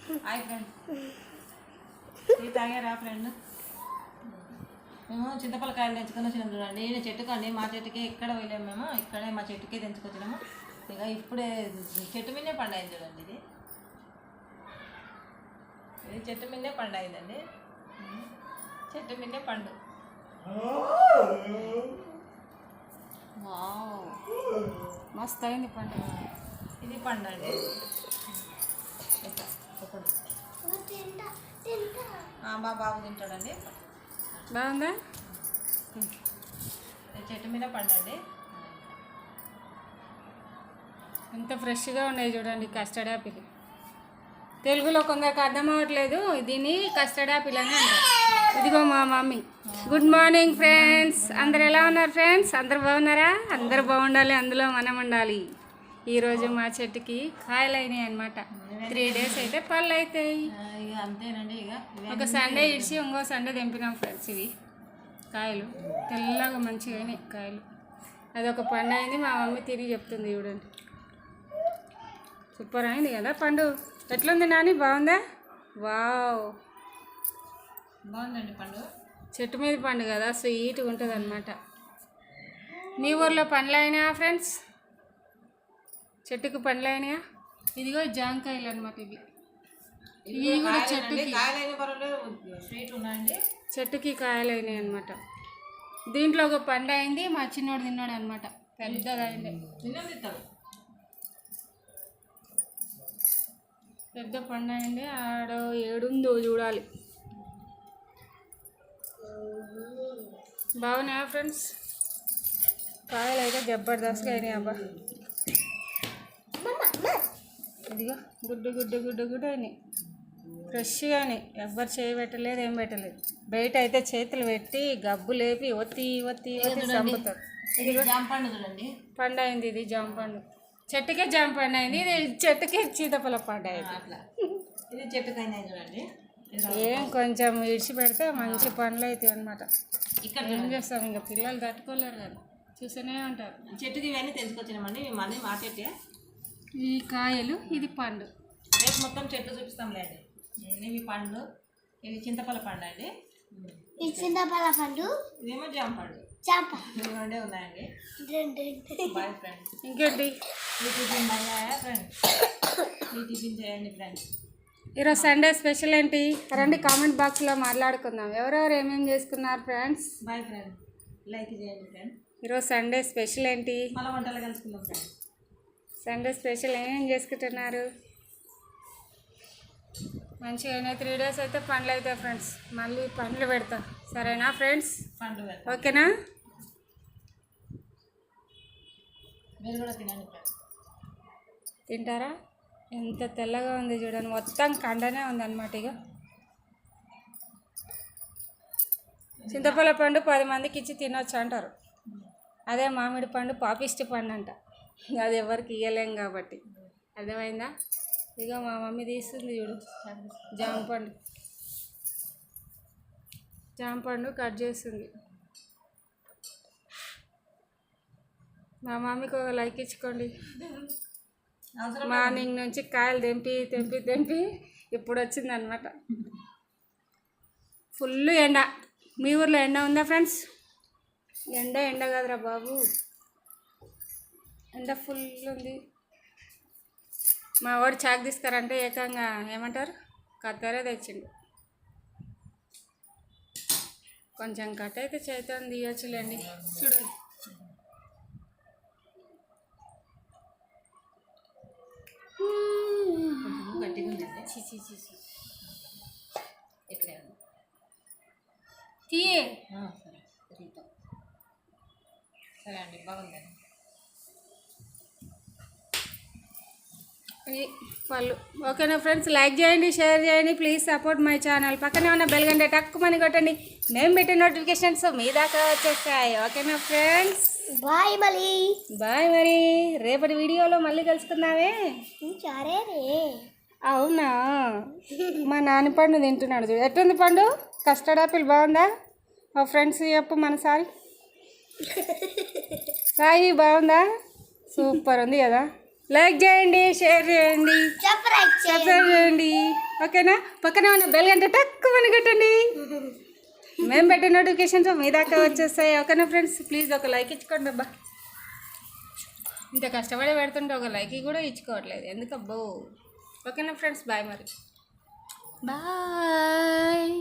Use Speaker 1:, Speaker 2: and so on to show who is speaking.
Speaker 1: Hi friend, tea తాగారా friend? మేము చింతపలకాయలు తెంచుకొని వచ్చినాం చూడండి. నేను చెట్టుకండి, మా చెట్టుకే ఇక్కడ వెళ్ళాము. మేము ఇక్కడే మా చెట్టుకే తెంచుకొచ్చినాము. ఇక ఇప్పుడే చెట్టు మీదే పండాయింది చూడండి. ఇది చెట్టు మీదే పండాయిందండి. చెట్టు మీదే పండు.
Speaker 2: మస్తు అయింది పండు.
Speaker 1: ఇది పండు అండి. మా బాబు తింటాడండి.
Speaker 2: బాగుందా?
Speaker 1: చెట్టు మీద పండండి.
Speaker 2: ఎంత ఫ్రెష్గా ఉన్నాయి చూడండి. కస్టర్డ్ యాపిల్ తెలుగులో కొందరికి అర్థం అవ్వట్లేదు. దీన్ని కస్టర్డ్ యాపిల్ అని అంటారు. ఇదిగో మా మమ్మీ. Good morning friends. అందరు ఎలా ఉన్నారు ఫ్రెండ్స్? అందరు బాగున్నారా? అందరు బాగుండాలి, అందులో మనం ఉండాలి. ఈరోజు మా చెట్టుకి కాయలు అయినాయి అనమాట. 3 days అయితే పళ్ళు అవుతాయి.
Speaker 1: ఇక అంతేనండి. ఇక
Speaker 2: ఒక సండే ఇడిచి ఇంకో సండే తెంపినాం ఫ్రెండ్స్. ఇవి కాయలు తెల్లగా మంచిగా అయినాయి కాయలు. అదొక పండు అయింది. మా మమ్మీ తిరిగి చెప్తుంది చూడండి. సూపర్ అయింది కదా పండు. ఎట్లుంది నాని? బాగుందా? వావ్,
Speaker 1: బాగుందండి పండు.
Speaker 2: చెట్టు మీద పండు కదా, స్వీట్గా ఉంటుంది అనమాట. మీ ఊర్లో పండ్లు అయినాయా ఫ్రెండ్స్? చెట్టుకు పండ్లు అయినాయా? ఇదిగో జాంకాయలు అనమాట. ఇవి కూడా చెట్టుకి
Speaker 1: స్వీట్ ఉన్నాయండి.
Speaker 2: చెట్టుకి కాయలు అయినాయి అనమాట. దీంట్లో ఒక పండు అయింది. మా చిన్నోడు తిన్నాడు అనమాట. పెద్దగా అయింది. పెద్ద పండు అయింది. ఆడ ఏడుందో చూడాలి. బాగున్నాయా ఫ్రెండ్స్? కాయలు అయితే జబర్దస్త్గా అయినాయి అబ్బా. ఇదిగో గుడ్డు గుడ్డు గుడ్డు గుడ్డు అయినాయి. ఫ్రెష్గా అయినాయి. ఎవ్వరు చేయి పెట్టలేదు, ఏం పెట్టలేదు. బయట అయితే చేతులు పెట్టి గబ్బు లేపి ఒత్తి ఒత్తి ఒత్తి చంపుతారు.
Speaker 1: ఇదిగో జాంపండు చూడండి.
Speaker 2: పండు అయింది. ఇది జాంపండు. చెట్టుకే జాంపండు అయింది. ఇది చెట్టుకే సీతాఫల పండు అయింది.
Speaker 1: అట్లా ఇది చెట్టుకైనా చూడండి.
Speaker 2: ఏం కొంచెం ఇడిచి పెడితే మంచి పండ్లు అవుతాయి అనమాట.
Speaker 1: ఇక్కడ
Speaker 2: ఏం చేస్తాం, ఇంకా పిల్లలు తట్టుకోలేరు కదా, చూస్తూనే ఉంటారు.
Speaker 1: చెట్టుకి ఇవన్నీ తెంచుకొచ్చినామండి. మేము అన్నీ మా చెట్టే.
Speaker 2: ఈ కాయలు, ఇది పండు.
Speaker 1: రేపు మొత్తం చెట్లు చూపిస్తాంలేండి. ఇవి పండ్లు, ఇది చింతపల పండు అండి.
Speaker 3: ఈ చింతపల పండు,
Speaker 1: ఇదేమో జామ పండు. ఇవి రెండే ఉన్నాయండి. Bye friends.
Speaker 2: ఇంకేంటి
Speaker 1: ఈ టిఫిన్ అయ్యాయా ఫ్రెండ్స్? ఈ టిఫిన్ చేయండి ఫ్రెండ్స్.
Speaker 2: ఈరోజు సండే స్పెషల్ ఏంటి? రండి కామెంట్ బాక్స్లో మాట్లాడుకుందాం. ఎవరెవరు ఏమేమి చేసుకున్నారు ఫ్రెండ్స్?
Speaker 1: Bye friends. లైక్ చేయండి ఫ్రెండ్స్.
Speaker 2: ఈరోజు సండే స్పెషల్ ఏంటి?
Speaker 1: మళ్ళీ వంటలు కలుసుకుందాం ఫ్రెండ్స్.
Speaker 2: సండే స్పెషల్ ఏమేమి చేసుకుంటున్నారు? మంచిగా 3 days అయితే పండ్లు అవుతాయి ఫ్రెండ్స్. మళ్ళీ పండ్లు పెడతాం, సరేనా ఫ్రెండ్స్?
Speaker 1: పండ్లు
Speaker 2: ఓకేనా?
Speaker 1: మీరు కూడా తినండి ఫ్రెండ్స్.
Speaker 2: తింటారా? ఎంత తెల్లగా ఉంది చూడండి. మొత్తం కండనే ఉంది అనమాట. ఇక చింతపల్ల పండు 10 మందికి ఇచ్చి తినొచ్చు అంటారు. అదే మామిడి పండు పాపిష్టి పండు అంట. అది ఎవరికి ఇవ్వలేం కాబట్టి. అర్థమైందా? ఇక మా మమ్మీ తీస్తుంది చూడు. జామ పండు కట్ చేస్తుంది. మా మమ్మీకి ఒక లైక్ ఇచ్చుకోండి. మార్నింగ్ నుంచి కాయలు తెంపి తెంపి తెంపి ఇప్పుడు వచ్చిందనమాట. ఫుల్ ఎండ. మీ ఊర్లో ఎండ ఉందా ఫ్రెండ్స్? ఎండ కాదురా బాబు, ఎండ ఫుల్ ఉంది. మా వాడు చాక్ తీసుకురంటే ఏకంగా ఏమంటారు, కత్తెరే తెచ్చిండు. కొంచెం కట్ అయితే చేతాను తీయచ్చులేండి. చూడండి,
Speaker 1: గట్టిగా ఉందండి. ఇక్కడే
Speaker 2: తీయే.
Speaker 1: సరే అండి, బాగుందండి.
Speaker 2: పళ్ళు ఓకేనా ఫ్రెండ్స్? లైక్ చేయండి, షేర్ చేయండి, ప్లీజ్ సపోర్ట్ మై ఛానల్. పక్కనే ఉన్న బెల్ గంట టక్కుమని కొట్టండి. మేము పెట్టే నోటిఫికేషన్స్ మీ దాకా వచ్చేస్తాయి. ఓకేనా ఫ్రెండ్స్?
Speaker 3: బాయ్
Speaker 2: మరి రేపటి వీడియోలో మళ్ళీ కలుసుకుందామే.
Speaker 3: సరే రే.
Speaker 2: అవునా? మా నాని పండు తింటున్నాడు చూడు. ఎట్టుంది పండు? కస్టర్డ్ యాపిల్ బాగుందా? మా ఫ్రెండ్స్ చెప్పు మన సాయి బాగుందా? సూపర్ ఉంది కదా. లైక్ చేయండి, షేర్ చేయండి, సబ్స్క్రైబ్ చేయండి. ఓకేనా? పక్కనే ఉన్న బెల్ గంట టక్కుమని కొట్టండి. మేము పెట్టే నోటిఫికేషన్స్ మీ దాకా వచ్చేస్తాయి. ఓకేనా ఫ్రెండ్స్? ప్లీజ్ ఒక లైక్ ఇచ్చుకోండి అబ్బా. ఇంత కష్టపడి పెడుతుంటే ఒక లైక్ కూడా ఇచ్చుకోవట్లేదు ఎందుకబ్బో. ఓకేనా ఫ్రెండ్స్? బాయ్ మరి. బాయ్.